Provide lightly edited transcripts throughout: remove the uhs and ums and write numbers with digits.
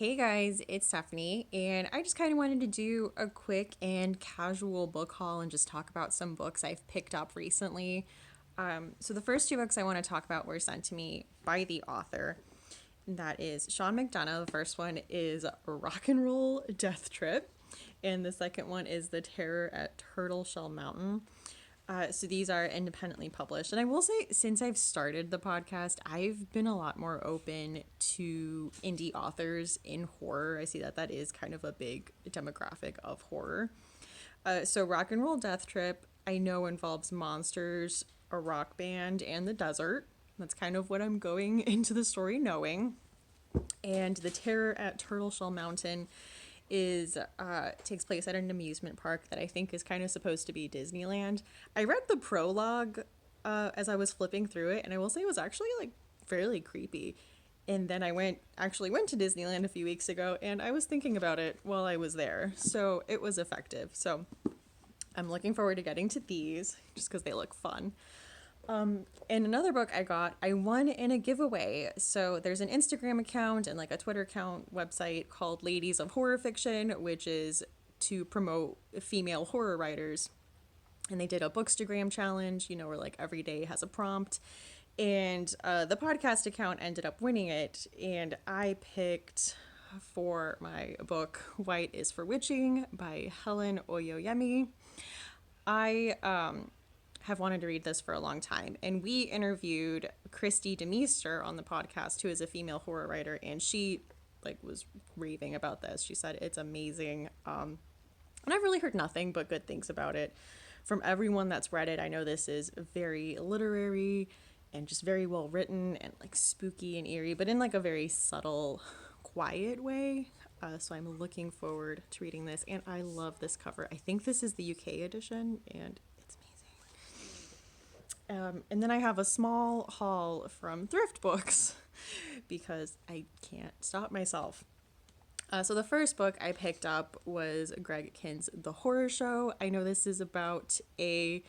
Hey guys, it's Stephanie, and I just kind of wanted to do a quick and casual book haul and just talk about some books I've picked up recently. So, the first two books I want to talk about were sent to me by the author. That is Sean McDonough. The first one is Rock and Roll Death Trip, and the second one is The Terror at Turtleshell Mountain. So these are independently published. And I will say, since I've started the podcast, I've been a lot more open to indie authors in horror. I see that that is kind of a big demographic of horror. So Rock and Roll Death Trip, I know involves monsters, a rock band, and the desert. That's kind of what I'm going into the story knowing. And The Terror at Turtleshell Mountain is takes place at an amusement park that I think is kind of supposed to be Disneyland. I read the prologue as I was flipping through it, and I will say it was actually like fairly creepy. And then I went to Disneyland a few weeks ago, and I was thinking about it while I was there, so it was effective. So I'm looking forward to getting to these just because they look fun. And another book I won in a giveaway. So there's an Instagram account and like a Twitter account website called Ladies of Horror Fiction, which is to promote female horror writers. And they did a Bookstagram challenge, where like every day has a prompt. And the podcast account ended up winning it. And I picked for my book White is for Witching by Helen Oyoyemi. I have wanted to read this for a long time, and we interviewed Christy DeMeester on the podcast, who is a female horror writer, and she was raving about this. She said it's amazing, and I've really heard nothing but good things about it from everyone that's read it. I know this is very literary and just very well written and like spooky and eerie, but in like a very subtle, quiet way. So I'm looking forward to reading this, and I love this cover. I think this is the UK edition, and and then I have a small haul from thrift books because I can't stop myself. So the first book I picked up was Greg Kin's The Horror Show. I know this is about a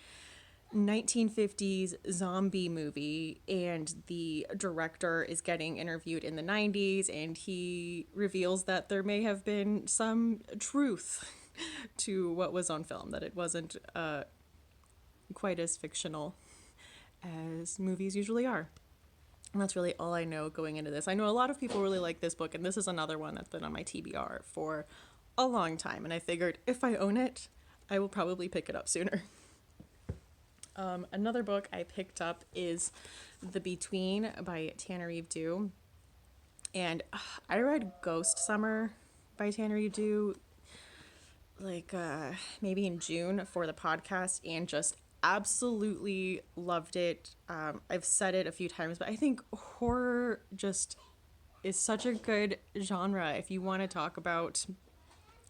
1950s zombie movie, and the director is getting interviewed in the 90s, and he reveals that there may have been some truth to what was on film, that it wasn't quite as fictional as movies usually are. And that's really all I know going into this. I know a lot of people really like this book, and this is another one that's been on my TBR for a long time, and I figured if I own it, I will probably pick it up sooner. Another book I picked up is The Between by Tananrive Due, and I read Ghost Summer by Tananrive Due maybe in June for the podcast, and just absolutely loved it. I've said it a few times, but I think horror just is such a good genre if you want to talk about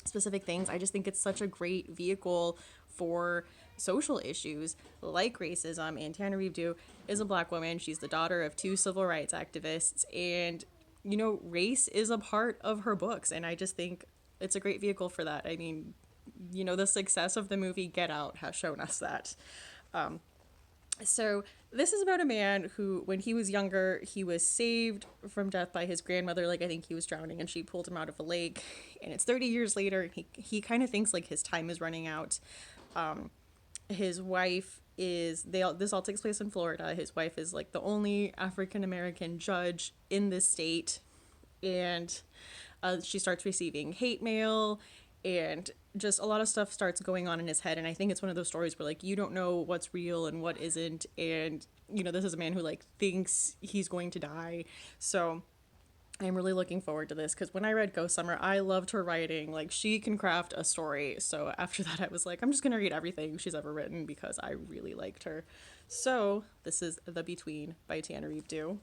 specific things. I just think it's such a great vehicle for social issues like racism. And Tananrive Due is a Black woman. She's the daughter of two civil rights activists, and race is a part of her books, and I just think it's a great vehicle for that. I mean, the success of the movie Get Out has shown us that. So this is about a man who, when he was younger, he was saved from death by his grandmother. I think he was drowning, and she pulled him out of a lake. And it's 30 years later, and he kind of thinks like his time is running out. His wife this all takes place in Florida. His wife is like the only African American judge in this state, and she starts receiving hate mail, and just a lot of stuff starts going on in his head. And I think it's one of those stories where you don't know what's real and what isn't, and this is a man who thinks he's going to die. So I'm really looking forward to this, because when I read Ghost Summer, I loved her writing. She can craft a story. So after that, I was like, I'm just gonna read everything she's ever written because I really liked her. So this is The Between by Tananrive Due.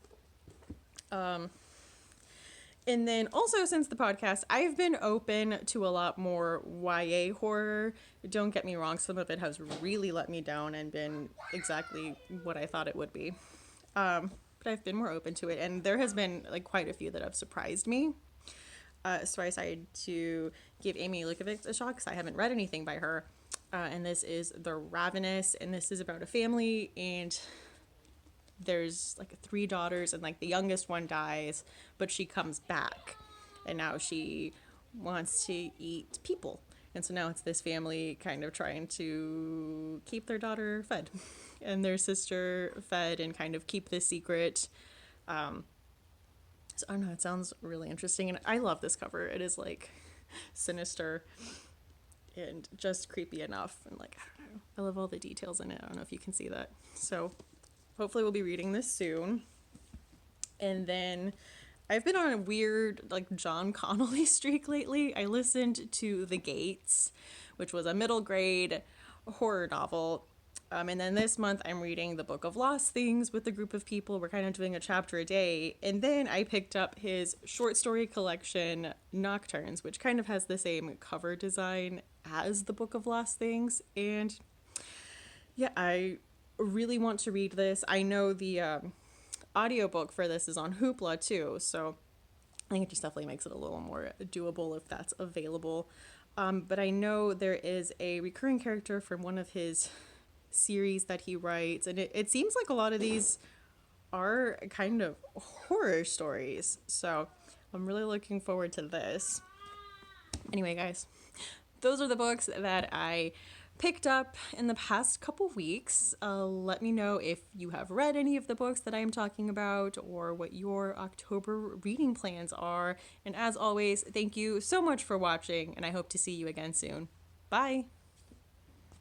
And then also, since the podcast, I've been open to a lot more YA horror. Don't get me wrong, some of it has really let me down and been exactly what I thought it would be. But I've been more open to it, and there has been quite a few that have surprised me. So I decided to give Amy Lucavics a shot because I haven't read anything by her. And this is The Ravenous, and this is about a family, and there's 3 daughters, and the youngest one dies, but she comes back. and now she wants to eat people. And so now it's this family kind of trying to keep their daughter fed and their sister fed and kind of keep this secret. So I don't know, it sounds really interesting. And I love this cover. It is like sinister and just creepy enough. And like, I don't know, I love all the details in it. I don't know if you can see that. So hopefully we'll be reading this soon. And then I've been on a weird like John Connolly streak lately. I listened to The Gates, which was a middle grade horror novel. And then this month I'm reading The Book of Lost Things with a group of people. We're kind of doing a chapter a day. And then I picked up his short story collection, Nocturnes, which kind of has the same cover design as The Book of Lost Things. And yeah, I really want to read this. I know the audiobook for this is on Hoopla too, so I think it just definitely makes it a little more doable if that's available. But I know there is a recurring character from one of his series that he writes, and it seems like a lot of these are kind of horror stories, so I'm really looking forward to this. Anyway, guys, those are the books that I picked up in the past couple weeks. Let me know if you have read any of the books that I'm talking about or what your October reading plans are. And as always, thank you so much for watching, and I hope to see you again soon. Bye!